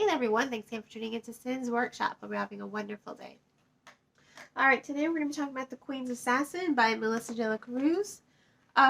everyone, thanks again for tuning into Sin's Workshop. Hope you're having a wonderful day. Alright, today we're going to be talking about The Queen's Assassin by Melissa de la Cruz.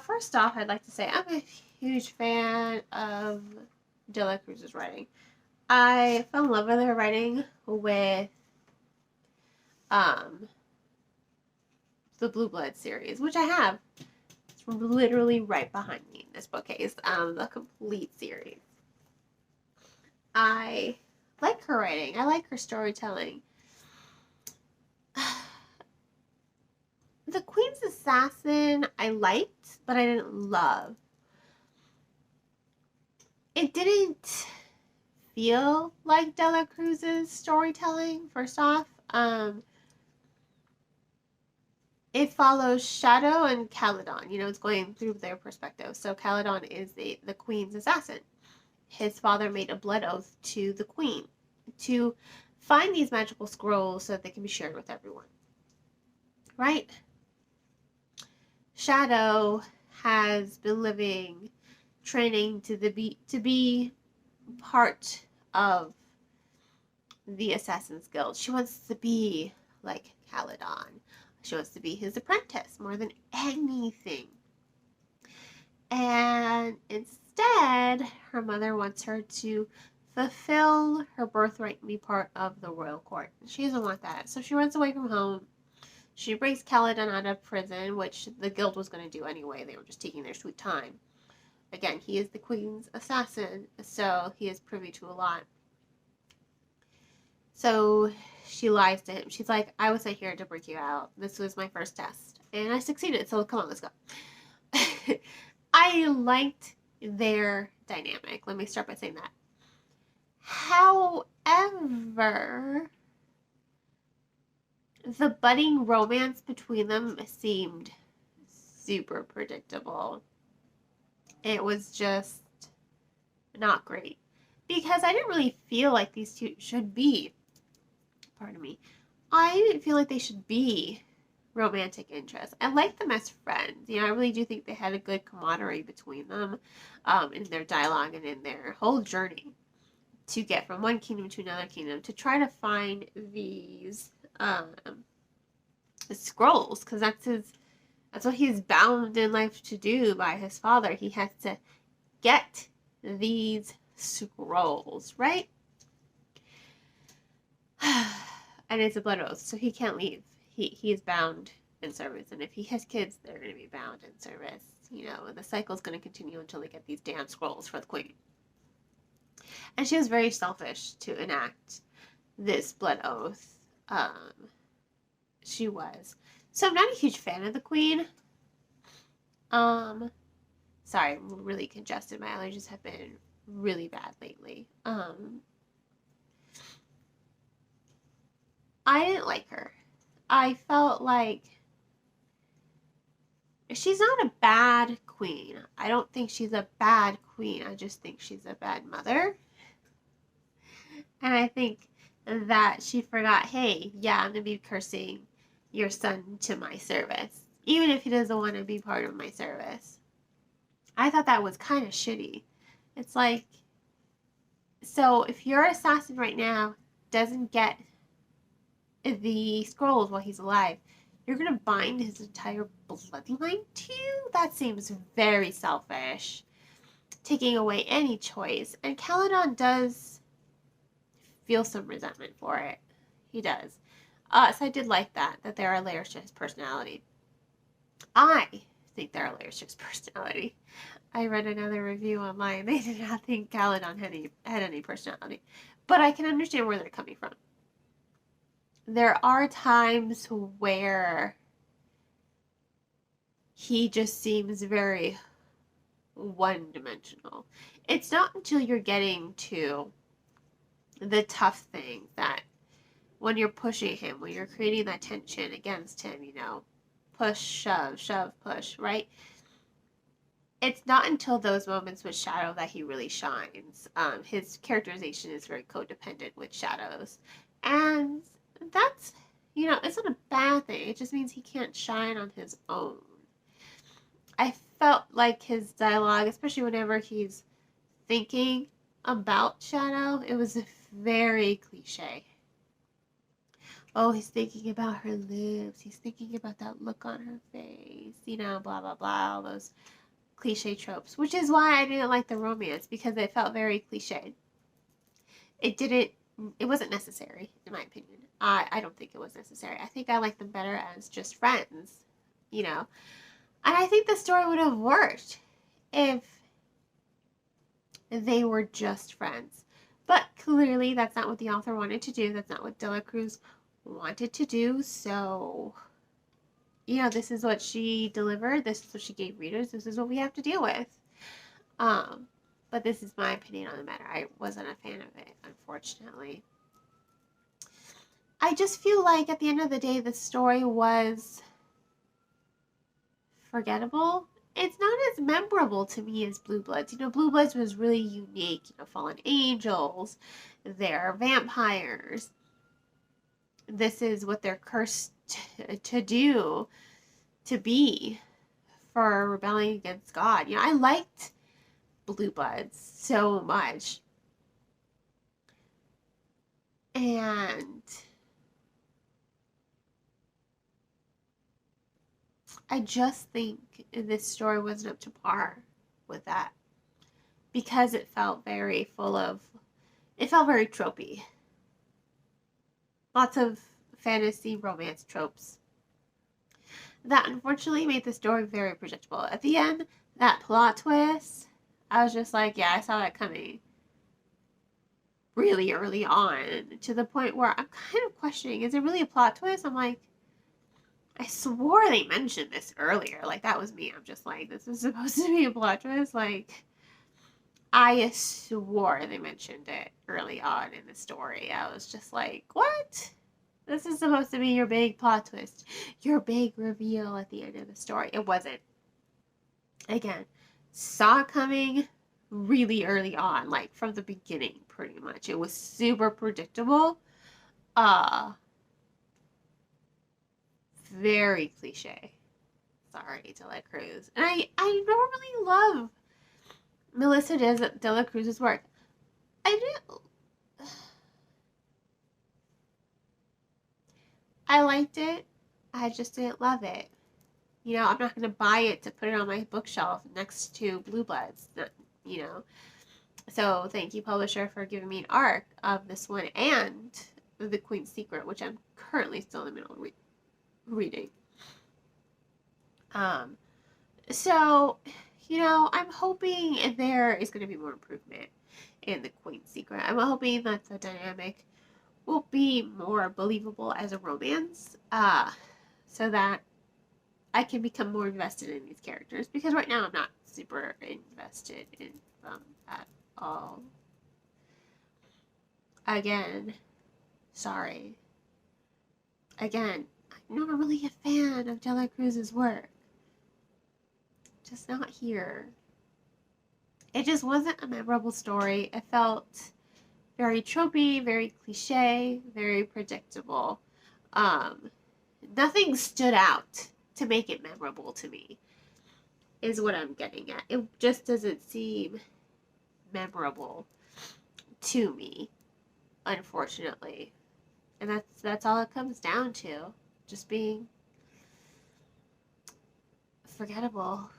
First off, I'd like to say I'm a huge fan of de la Cruz's writing. I fell in love with her writing with the Blue Blood series, which I have. It's literally right behind me in this bookcase, the complete series. I like her writing. I like her storytelling. The Queen's Assassin I liked, but I didn't love. It didn't feel like de la Cruz's storytelling, first off. It follows Shadow and Caledon. It's going through their perspective. So Caledon is the Queen's assassin. His father made a blood oath to the Queen to find these magical scrolls so that they can be shared with everyone. Right? Shadow has been living, training to be part of the Assassin's Guild. She wants to be like Caledon. She wants to be his apprentice more than anything. And instead, her mother wants her to fulfill her birthright and be part of the royal court. She doesn't want that. So she runs away from home. She brings Caledon out of prison, which the guild was going to do anyway. They were just taking their sweet time. Again, he is the Queen's assassin, so he is privy to a lot. So she lies to him. She's like, I was sent here to break you out. This was my first test. And I succeeded, so come on, let's go. I liked their dynamic. Let me start by saying that. However, the budding romance between them seemed super predictable. It was just not great. Because I didn't really feel like these two should be, I didn't feel like they should be romantic interests. I like them as friends. I really do think they had a good camaraderie between them in their dialogue and in their whole journey to get from one kingdom to another kingdom to try to find these scrolls, because that's what he's bound in life to do by his father. He has to get these scrolls, right? And it's a blood oath, so he can't leave. He is bound in service, and if he has kids, they're going to be bound in service. And the cycle's going to continue until they get these damn scrolls for the Queen. And she was very selfish to enact this blood oath. She was. So I'm not a huge fan of the Queen. Sorry, I'm really congested. My allergies have been really bad lately. I didn't like her. I felt like she's not a bad queen. I don't think she's a bad queen. I just think she's a bad mother. And I think that she forgot, hey, yeah, I'm going to be cursing your son to my service, even if he doesn't want to be part of my service. I thought that was kind of shitty. It's like, so if your assassin right now doesn't get the scrolls while he's alive, you're going to bind his entire bloodline to you? That seems very selfish. Taking away any choice. And Caledon does feel some resentment for it. He does. So I did like that there are layers to his personality. I think there are layers to his personality. I read another review online. They did not think Caledon had any personality. But I can understand where they're coming from. There are times where he just seems very one-dimensional. It's not until you're getting to the tough thing that when you're pushing him, when you're creating that tension against him, push, shove, push, right? It's not until those moments with Shadow that he really shines. His characterization is very codependent with Shadow's. And that's, it's not a bad thing. It just means he can't shine on his own. I felt like his dialogue, especially whenever he's thinking about Shadow. It was very cliche. Oh, he's thinking about her lips. He's thinking about that look on her face. You know, blah, blah, blah. All those cliche tropes. Which is why I didn't like the romance, because it felt very cliche. It wasn't necessary, in my opinion. I don't think it was necessary. I think I like them better as just friends, you know. And I think the story would have worked if they were just friends. But clearly, that's not what the author wanted to do. That's not what Dela Cruz wanted to do. So, you know, this is what she delivered. This is what she gave readers. This is what we have to deal with. But this is my opinion on the matter. I wasn't a fan of it, unfortunately. I just feel like at the end of the day, the story was forgettable. It's not as memorable to me as Blue Bloods. You know, Blue Bloods was really unique. You know, fallen angels, they're vampires. This is what they're cursed to do, to be, for rebelling against God. You know, I liked Blue Bloods so much. And I just think this story wasn't up to par with that, because it felt very tropey. Lots of fantasy romance tropes that unfortunately made the story very predictable. At the end, that plot twist, I was just like, yeah, I saw that coming really early on, to the point where I'm kind of questioning, is it really a plot twist? I'm like, I swore they mentioned this earlier. Like, that was me. I'm just like, this is supposed to be a plot twist? Like, I swore they mentioned it early on in the story. I was just like, what? This is supposed to be your big plot twist, your big reveal at the end of the story. It wasn't. Again, saw it coming really early on, like from the beginning, pretty much. It was super predictable. Very cliche. Sorry, Dela Cruz. And I normally love Melissa Dela Cruz's work. I liked it. I just didn't love it. You know, I'm not going to buy it to put it on my bookshelf next to Blue Bloods, you know. So thank you, publisher, for giving me an arc of this one and The Queen's Secret, which I'm currently still in the middle of reading. So, you know, I'm hoping there is going to be more improvement in The Queen's Secret. I'm hoping that the dynamic will be more believable as a romance, so that I can become more invested in these characters, because right now I'm not super invested in them at all. Again, sorry. Again, I'm not really a fan of Dela Cruz's work. Just not here. It just wasn't a memorable story. It felt very tropey, very cliche, very predictable. Nothing stood out to make it memorable to me, is what I'm getting at. It just doesn't seem memorable to me, unfortunately. And that's all it comes down to. Just being forgettable,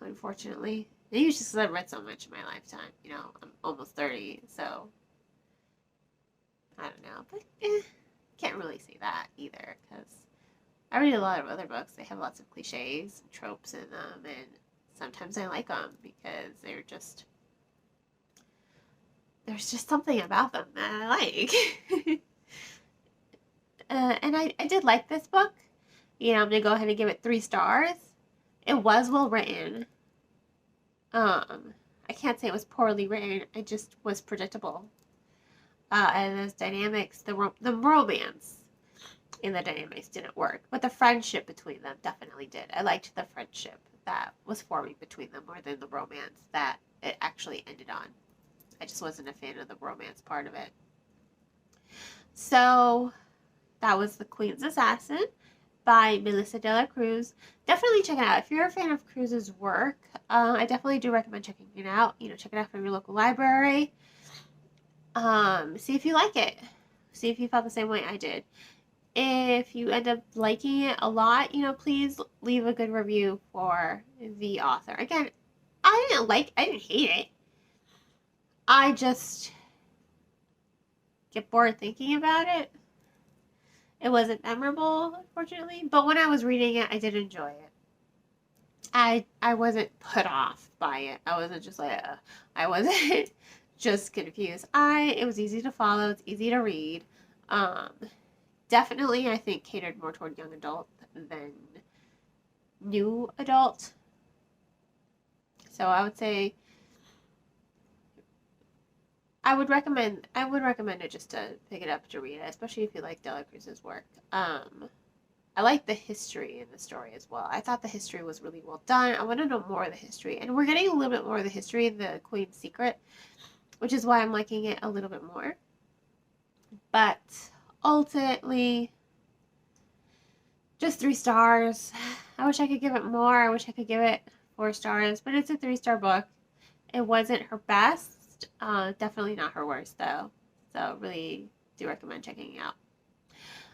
unfortunately. Maybe it's just because I've read so much in my lifetime. You know, I'm almost 30, so I don't know. But can't really say that either, because I read a lot of other books. They have lots of cliches and tropes in them, and sometimes I like them because there's just something about them that I like. And I did like this book. You know, I'm going to go ahead and give it 3 stars. It was well written. I can't say it was poorly written. It just was predictable. And those dynamics, the romance in the dynamics didn't work. But the friendship between them definitely did. I liked the friendship that was forming between them more than the romance that it actually ended on. I just wasn't a fan of the romance part of it. So that was The Queen's Assassin by Melissa Dela Cruz. Definitely check it out. If you're a fan of Cruz's work, I definitely do recommend checking it out. You know, check it out from your local library. See if you like it. See if you felt the same way I did. If you end up liking it a lot, please leave a good review for the author. Again, I didn't hate it. I just get bored thinking about it. It wasn't memorable, unfortunately, but when I was reading it, I did enjoy it. I wasn't put off by it. I wasn't just like, I wasn't just confused. It was easy to follow. It's easy to read. Definitely, I think catered more toward young adult than new adult. So I would say I would recommend it just to pick it up to read it, especially if you like Dela Cruz's work. I like the history in the story as well. I thought the history was really well done. I want to know more of the history, and we're getting a little bit more of the history in the Queen's Secret, which is why I'm liking it a little bit more. But ultimately, just 3 stars. I wish I could give it more. I wish I could give it 4 stars, but it's a 3-star book. It wasn't her best. Definitely not her worst, though. So really do recommend checking it out.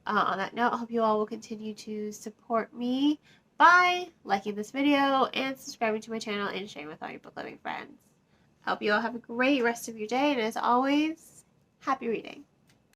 On that note, I hope you all will continue to support me by liking this video and subscribing to my channel and sharing with all your book loving friends. I hope you all have a great rest of your day, and as always, happy reading.